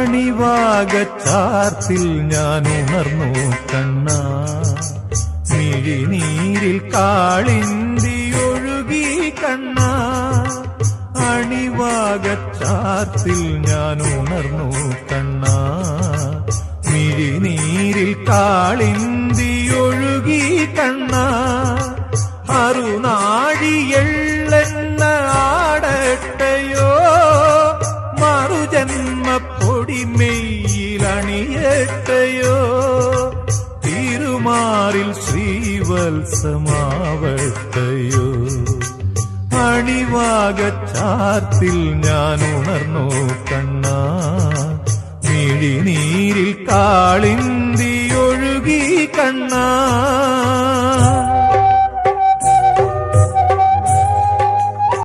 അണിവാകച്ചാർത്തിൽ ഞാൻ ഉണർന്നു കണ്ണാ, മിഴിനീരിൽ കാളിന്തി ഒഴുകി കണ്ണാ. അണിവാകച്ചാർത്തിൽ ഞാൻ ഉണർന്നു കണ്ണാ, മിഴിനീരിൽ കാളിന്തി ഒഴുകി കണ്ണാ. അറുനാഴിയെള്ളെണ്ണ ആടട്ടയോ, മറുജന്മപ്പൊടിമെയിലണിയട്ടയോ, തിരുമാറിൽ ശ്രീവത്സമാവട്ടയോ. അണിവാകച്ചാർത്തിൽ ഞാൻ ഉണർന്നു കണ്ണാ, മിഴിനീരിൽ കാളിന്തി ഒഴുകി കണ്ണാ.